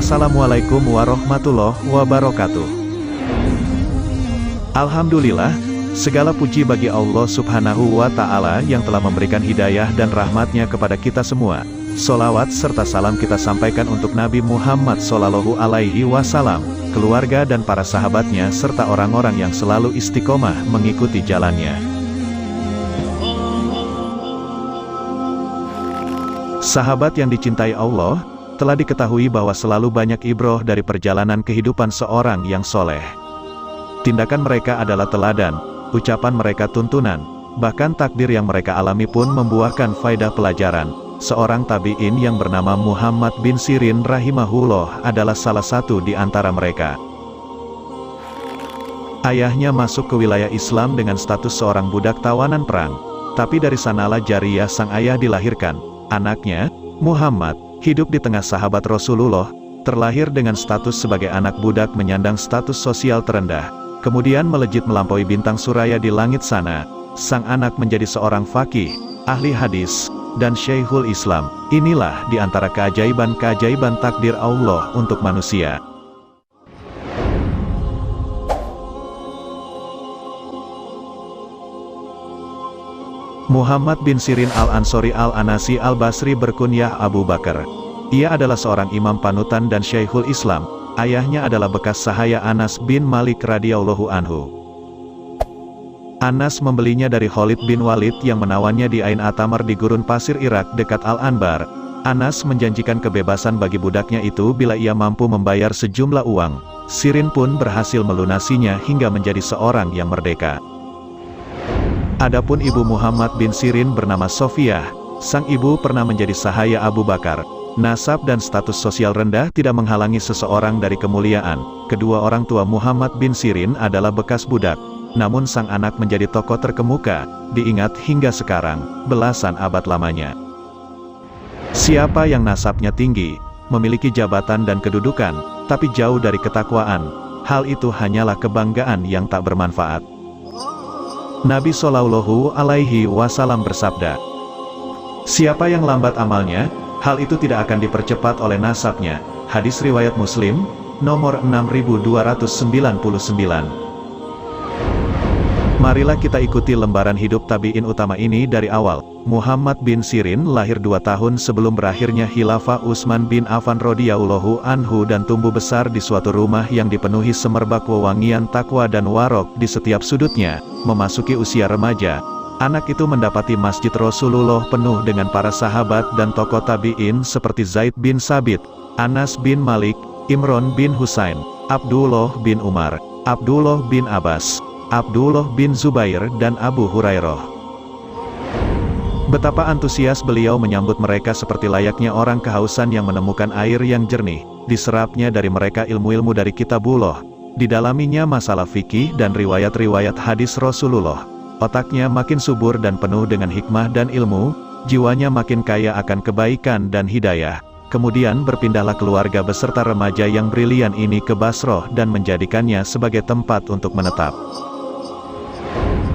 Assalamualaikum warahmatullahi wabarakatuh. Alhamdulillah, segala puji bagi Allah Subhanahu wa Ta'ala yang telah memberikan hidayah dan rahmatnya kepada kita semua. Sholawat serta salam kita sampaikan untuk Nabi Muhammad Sallallahu Alaihi Wasallam, keluarga dan para sahabatnya serta orang-orang yang selalu istiqomah mengikuti jalannya. Sahabat yang dicintai Allah, telah diketahui bahwa selalu banyak ibroh dari perjalanan kehidupan seorang yang soleh. Tindakan mereka adalah teladan, ucapan mereka tuntunan, bahkan takdir yang mereka alami pun membuahkan faedah pelajaran. Seorang tabi'in yang bernama Muhammad bin Sirin rahimahullah adalah salah satu di antara mereka. Ayahnya masuk ke wilayah Islam dengan status seorang budak tawanan perang, tapi dari sanalah Jariyah sang ayah dilahirkan. Anaknya, Muhammad, hidup di tengah sahabat Rasulullah, terlahir dengan status sebagai anak budak menyandang status sosial terendah. Kemudian melejit melampaui bintang suraya di langit sana, sang anak menjadi seorang faqih, ahli hadis, dan Syekhul Islam. Inilah di antara keajaiban-keajaiban takdir Allah untuk manusia. Muhammad bin Sirin al-Ansori al-Anasi al-Basri berkunyah Abu Bakar. Ia adalah seorang imam panutan dan Syekhul Islam. Ayahnya adalah bekas sahaya Anas bin Malik radhiyallahu anhu. Anas membelinya dari Khalid bin Walid yang menawannya di Ain Atamar di gurun pasir Irak dekat Al-Anbar. Anas menjanjikan kebebasan bagi budaknya itu bila ia mampu membayar sejumlah uang. Sirin pun berhasil melunasinya hingga menjadi seorang yang merdeka. Adapun ibu Muhammad bin Sirin bernama Sofiyah. Sang ibu pernah menjadi sahaya Abu Bakar. Nasab dan status sosial rendah tidak menghalangi seseorang dari kemuliaan. Kedua orang tua Muhammad bin Sirin adalah bekas budak. Namun sang anak menjadi tokoh terkemuka, diingat hingga sekarang, belasan abad lamanya. Siapa yang nasabnya tinggi, memiliki jabatan dan kedudukan, tapi jauh dari ketakwaan, hal itu hanyalah kebanggaan yang tak bermanfaat. Nabi Shallallahu Alaihi Wasallam bersabda, "Siapa yang lambat amalnya, hal itu tidak akan dipercepat oleh nasabnya." Hadis riwayat Muslim, nomor 6299. Marilah kita ikuti lembaran hidup tabi'in utama ini dari awal. Muhammad bin Sirin lahir 2 tahun sebelum berakhirnya Khilafah Utsman bin Affan radhiyallahu anhu dan tumbuh besar di suatu rumah yang dipenuhi semerbak wewangian takwa dan warok di setiap sudutnya. Memasuki usia remaja, anak itu mendapati Masjid Rasulullah penuh dengan para sahabat dan tokoh tabi'in seperti Zaid bin Sabit, Anas bin Malik, Imron bin Husain, Abdullah bin Umar, Abdullah bin Abbas, Abdullah bin Zubair dan Abu Hurairah. Betapa antusias beliau menyambut mereka seperti layaknya orang kehausan yang menemukan air yang jernih. Diserapnya dari mereka ilmu-ilmu dari kitabullah. Didalaminya masalah fikih dan riwayat-riwayat hadis Rasulullah. Otaknya makin subur dan penuh dengan hikmah dan ilmu, jiwanya makin kaya akan kebaikan dan hidayah. Kemudian berpindahlah keluarga beserta remaja yang brilian ini ke Basroh dan menjadikannya sebagai tempat untuk menetap.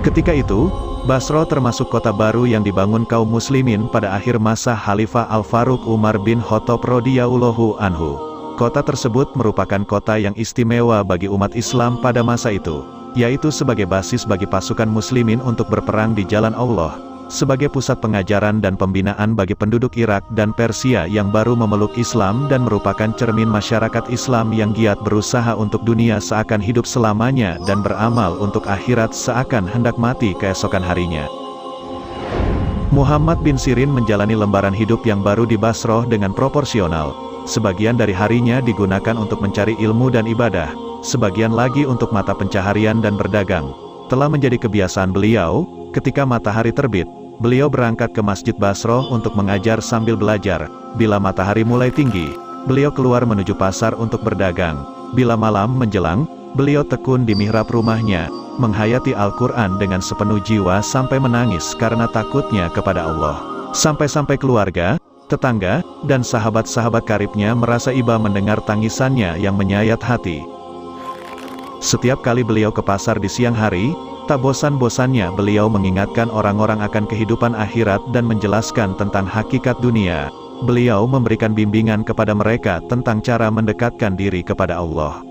Ketika itu, Basroh termasuk kota baru yang dibangun kaum muslimin pada akhir masa Khalifah Al-Faruq Umar bin Khattab radhiyallahu anhu. Kota tersebut merupakan kota yang istimewa bagi umat Islam pada masa itu, yaitu sebagai basis bagi pasukan muslimin untuk berperang di jalan Allah, sebagai pusat pengajaran dan pembinaan bagi penduduk Irak dan Persia yang baru memeluk Islam dan merupakan cermin masyarakat Islam yang giat berusaha untuk dunia seakan hidup selamanya dan beramal untuk akhirat seakan hendak mati keesokan harinya. Muhammad bin Sirin menjalani lembaran hidup yang baru di Basroh dengan proporsional. Sebagian dari harinya digunakan untuk mencari ilmu dan ibadah, sebagian lagi untuk mata pencaharian dan berdagang. Telah menjadi kebiasaan beliau, ketika matahari terbit, beliau berangkat ke Masjid Basroh untuk mengajar sambil belajar. Bila matahari mulai tinggi, beliau keluar menuju pasar untuk berdagang. Bila malam menjelang, beliau tekun di mihrab rumahnya, menghayati Al-Quran dengan sepenuh jiwa sampai menangis karena takutnya kepada Allah. Sampai-sampai keluarga, tetangga, dan sahabat-sahabat karibnya merasa iba mendengar tangisannya yang menyayat hati. Setiap kali beliau ke pasar di siang hari, tak bosan-bosannya beliau mengingatkan orang-orang akan kehidupan akhirat dan menjelaskan tentang hakikat dunia. beliau memberikan bimbingan kepada mereka tentang cara mendekatkan diri kepada Allah.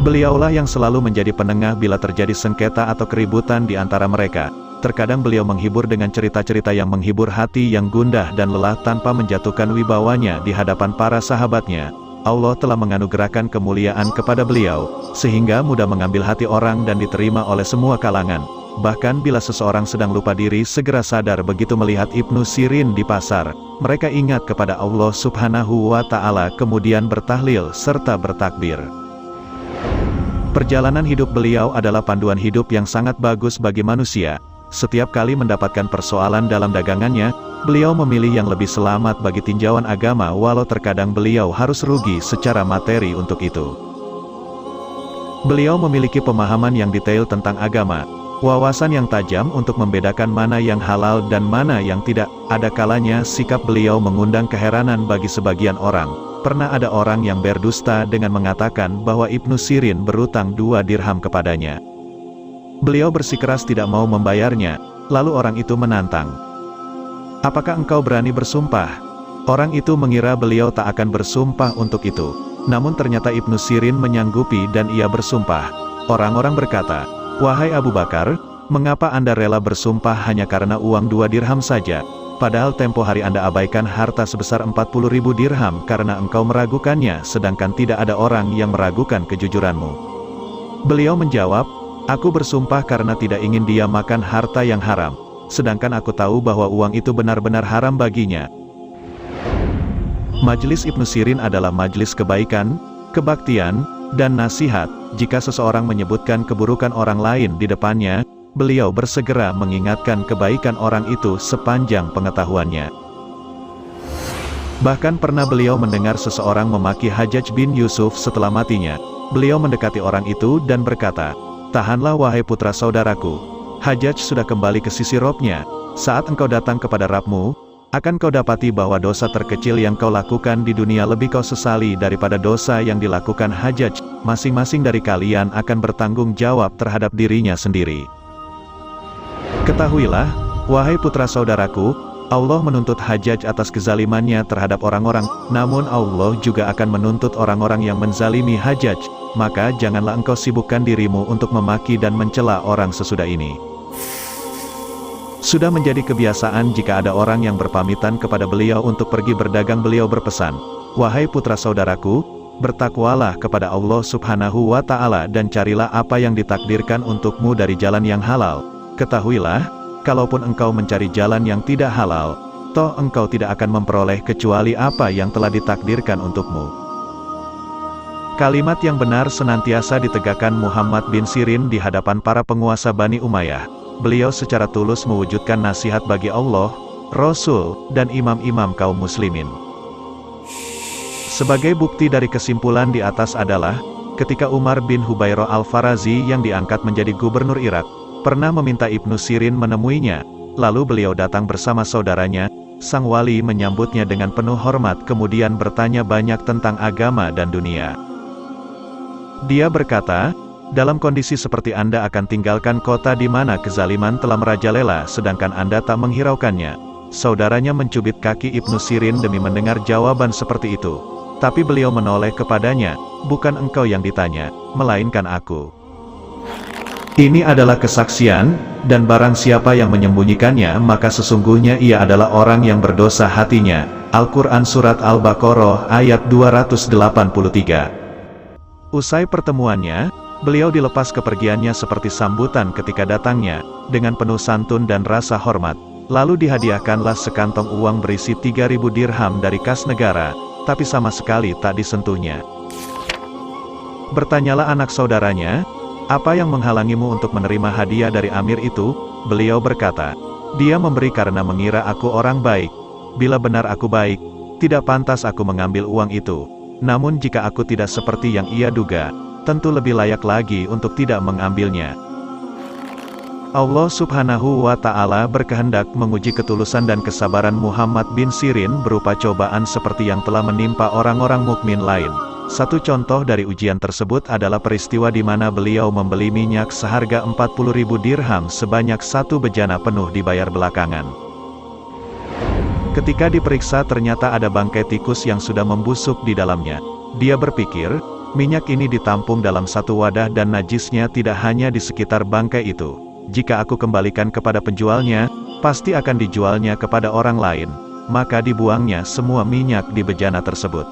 Beliaulah yang selalu menjadi penengah bila terjadi sengketa atau keributan di antara mereka. Terkadang beliau menghibur dengan cerita-cerita yang menghibur hati yang gundah dan lelah tanpa menjatuhkan wibawanya di hadapan para sahabatnya. Allah telah menganugerahkan kemuliaan kepada beliau, sehingga mudah mengambil hati orang dan diterima oleh semua kalangan. Bahkan bila seseorang sedang lupa diri segera sadar begitu melihat Ibnu Sirin di pasar. Mereka ingat kepada Allah Subhanahu wa Ta'ala kemudian bertahlil serta bertakbir. Perjalanan hidup beliau adalah panduan hidup yang sangat bagus bagi manusia. Setiap kali mendapatkan persoalan dalam dagangannya, beliau memilih yang lebih selamat bagi tinjauan agama walau terkadang beliau harus rugi secara materi untuk itu. Beliau memiliki pemahaman yang detail tentang agama, wawasan yang tajam untuk membedakan mana yang halal dan mana yang tidak. Ada kalanya sikap beliau mengundang keheranan bagi sebagian orang. Pernah ada orang yang berdusta dengan mengatakan bahwa Ibnu Sirin berutang 2 dirham kepadanya. Beliau bersikeras tidak mau membayarnya, lalu orang itu menantang. "Apakah engkau berani bersumpah?" Orang itu mengira beliau tak akan bersumpah untuk itu. Namun ternyata Ibnu Sirin menyanggupi dan ia bersumpah. Orang-orang berkata, "Wahai Abu Bakar, mengapa Anda rela bersumpah hanya karena uang 2 dirham saja? Padahal tempo hari Anda abaikan harta sebesar 40.000 dirham karena engkau meragukannya, sedangkan tidak ada orang yang meragukan kejujuranmu." Beliau menjawab, "Aku bersumpah karena tidak ingin dia makan harta yang haram, sedangkan aku tahu bahwa uang itu benar-benar haram baginya." Majelis Ibnu Sirin adalah majelis kebaikan, kebaktian, dan nasihat. Jika seseorang menyebutkan keburukan orang lain di depannya, beliau bersegera mengingatkan kebaikan orang itu sepanjang pengetahuannya. Bahkan pernah beliau mendengar seseorang memaki Hajjaj bin Yusuf setelah matinya. Beliau mendekati orang itu dan berkata, "Tahanlah wahai putra saudaraku, Hajjaj sudah kembali ke sisi Robnya. Saat engkau datang kepada Rabbmu, akan kau dapati bahwa dosa terkecil yang kau lakukan di dunia lebih kau sesali daripada dosa yang dilakukan Hajjaj. Masing-masing dari kalian akan bertanggung jawab terhadap dirinya sendiri. Ketahuilah, wahai putra saudaraku, Allah menuntut Hajjaj atas kezalimannya terhadap orang-orang, namun Allah juga akan menuntut orang-orang yang menzalimi Hajjaj. Maka janganlah engkau sibukkan dirimu untuk memaki dan mencela orang sesudah ini." Sudah menjadi kebiasaan jika ada orang yang berpamitan kepada beliau untuk pergi berdagang, beliau berpesan, "Wahai putra saudaraku, bertakwalah kepada Allah Subhanahu wa Ta'ala dan carilah apa yang ditakdirkan untukmu dari jalan yang halal. Ketahuilah, kalaupun engkau mencari jalan yang tidak halal, toh engkau tidak akan memperoleh kecuali apa yang telah ditakdirkan untukmu." Kalimat yang benar senantiasa ditegakkan Muhammad bin Sirin di hadapan para penguasa Bani Umayyah. Beliau secara tulus mewujudkan nasihat bagi Allah, Rasul, dan imam-imam kaum muslimin. Sebagai bukti dari kesimpulan di atas adalah, ketika Umar bin Hubairah al-Farazi yang diangkat menjadi gubernur Irak, pernah meminta Ibnu Sirin menemuinya, lalu beliau datang bersama saudaranya. Sang wali menyambutnya dengan penuh hormat kemudian bertanya banyak tentang agama dan dunia. Dia berkata, "Dalam kondisi seperti Anda akan tinggalkan kota di mana kezaliman telah merajalela sedangkan Anda tak menghiraukannya." Saudaranya mencubit kaki Ibnu Sirin demi mendengar jawaban seperti itu. Tapi beliau menoleh kepadanya, "Bukan engkau yang ditanya, melainkan aku. Ini adalah kesaksian, dan barang siapa yang menyembunyikannya maka sesungguhnya ia adalah orang yang berdosa hatinya." Al-Quran Surat Al-Baqarah ayat 283. Usai pertemuannya, beliau dilepas kepergiannya seperti sambutan ketika datangnya, dengan penuh santun dan rasa hormat. Lalu dihadiahkanlah sekantong uang berisi 3.000 dirham dari kas negara, tapi sama sekali tak disentuhnya. Bertanyalah anak saudaranya, "Apa yang menghalangimu untuk menerima hadiah dari Amir itu?" Beliau berkata, "Dia memberi karena mengira aku orang baik. Bila benar aku baik, tidak pantas aku mengambil uang itu. Namun jika aku tidak seperti yang ia duga, tentu lebih layak lagi untuk tidak mengambilnya." Allah Subhanahu wa Ta'ala berkehendak menguji ketulusan dan kesabaran Muhammad bin Sirin berupa cobaan seperti yang telah menimpa orang-orang mukmin lain. Satu contoh dari ujian tersebut adalah peristiwa di mana beliau membeli minyak seharga 40.000 dirham sebanyak 1 bejana penuh dibayar belakangan. Ketika diperiksa ternyata ada bangkai tikus yang sudah membusuk di dalamnya. Dia berpikir, minyak ini ditampung dalam satu wadah dan najisnya tidak hanya di sekitar bangkai itu. Jika aku kembalikan kepada penjualnya, pasti akan dijualnya kepada orang lain. Maka dibuangnya semua minyak di bejana tersebut.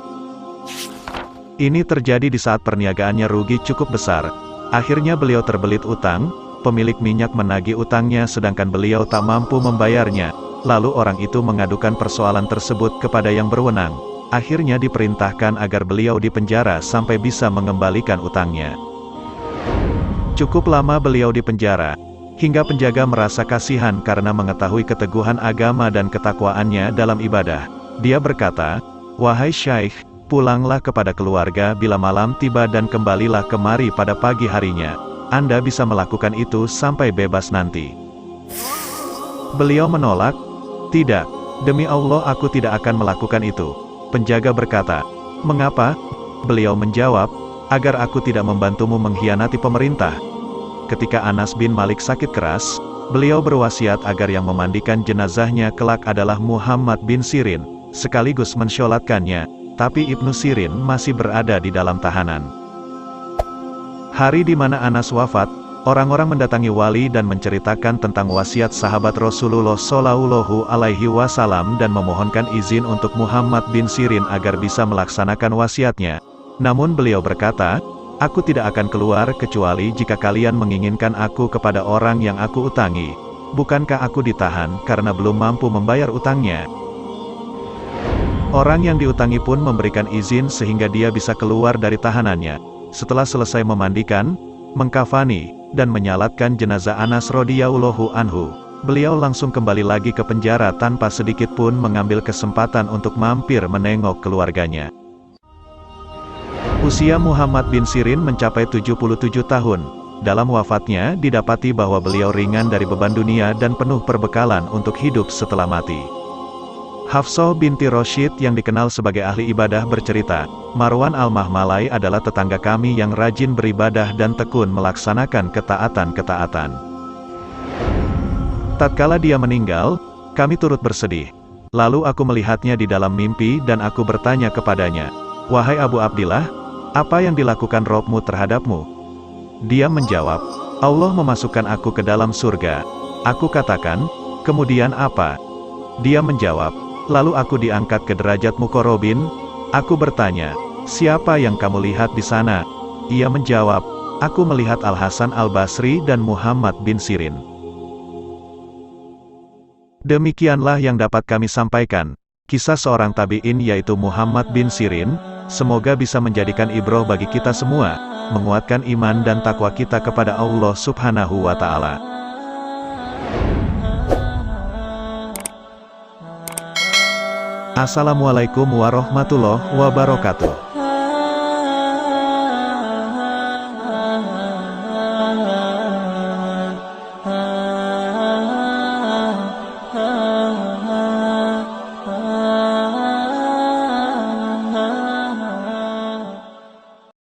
Ini terjadi di saat perniagaannya rugi cukup besar. Akhirnya beliau terbelit utang, pemilik minyak menagih utangnya sedangkan beliau tak mampu membayarnya. Lalu orang itu mengadukan persoalan tersebut kepada yang berwenang. Akhirnya diperintahkan agar beliau dipenjara sampai bisa mengembalikan utangnya. Cukup lama beliau dipenjara, hingga penjaga merasa kasihan karena mengetahui keteguhan agama dan ketakwaannya dalam ibadah. Dia berkata, "Wahai Syaikh, pulanglah kepada keluarga bila malam tiba dan kembalilah kemari pada pagi harinya. Anda bisa melakukan itu sampai bebas nanti." Beliau menolak, "Tidak, demi Allah aku tidak akan melakukan itu." Penjaga berkata, "Mengapa?" Beliau menjawab, "Agar aku tidak membantumu mengkhianati pemerintah." Ketika Anas bin Malik sakit keras, beliau berwasiat agar yang memandikan jenazahnya kelak adalah Muhammad bin Sirin, sekaligus mensholatkannya, tapi Ibnu Sirin masih berada di dalam tahanan. Hari di mana Anas wafat, orang-orang mendatangi wali dan menceritakan tentang wasiat sahabat Rasulullah Shallallahu Alaihi Wasallam dan memohonkan izin untuk Muhammad bin Sirin agar bisa melaksanakan wasiatnya. Namun beliau berkata, "Aku tidak akan keluar kecuali jika kalian menginginkan aku kepada orang yang aku utangi. Bukankah aku ditahan karena belum mampu membayar utangnya?" Orang yang diutangi pun memberikan izin sehingga dia bisa keluar dari tahanannya. Setelah selesai memandikan, mengkafani, dan menyalatkan jenazah Anas radhiyallahu anhu, beliau langsung kembali lagi ke penjara tanpa sedikit pun mengambil kesempatan untuk mampir menengok keluarganya. Usia Muhammad bin Sirin mencapai 77 tahun. Dalam wafatnya, didapati bahwa beliau ringan dari beban dunia dan penuh perbekalan untuk hidup setelah mati. Hafsah binti Rashid yang dikenal sebagai ahli ibadah bercerita, "Marwan al-Mahmalai adalah tetangga kami yang rajin beribadah dan tekun melaksanakan ketaatan-ketaatan. Tatkala dia meninggal, kami turut bersedih. Lalu aku melihatnya di dalam mimpi dan aku bertanya kepadanya, 'Wahai Abu Abdillah, apa yang dilakukan Robmu terhadapmu?' Dia menjawab, 'Allah memasukkan aku ke dalam surga.' Aku katakan, 'Kemudian apa?' Dia menjawab, 'Lalu aku diangkat ke derajat muqarrabin.' Aku bertanya, 'Siapa yang kamu lihat di sana?' Ia menjawab, 'Aku melihat Al-Hasan Al-Basri dan Muhammad bin Sirin.'" Demikianlah yang dapat kami sampaikan, kisah seorang tabi'in yaitu Muhammad bin Sirin. Semoga bisa menjadikan ibrah bagi kita semua, menguatkan iman dan takwa kita kepada Allah Subhanahu wa Ta'ala. Assalamualaikum warahmatullahi wabarakatuh.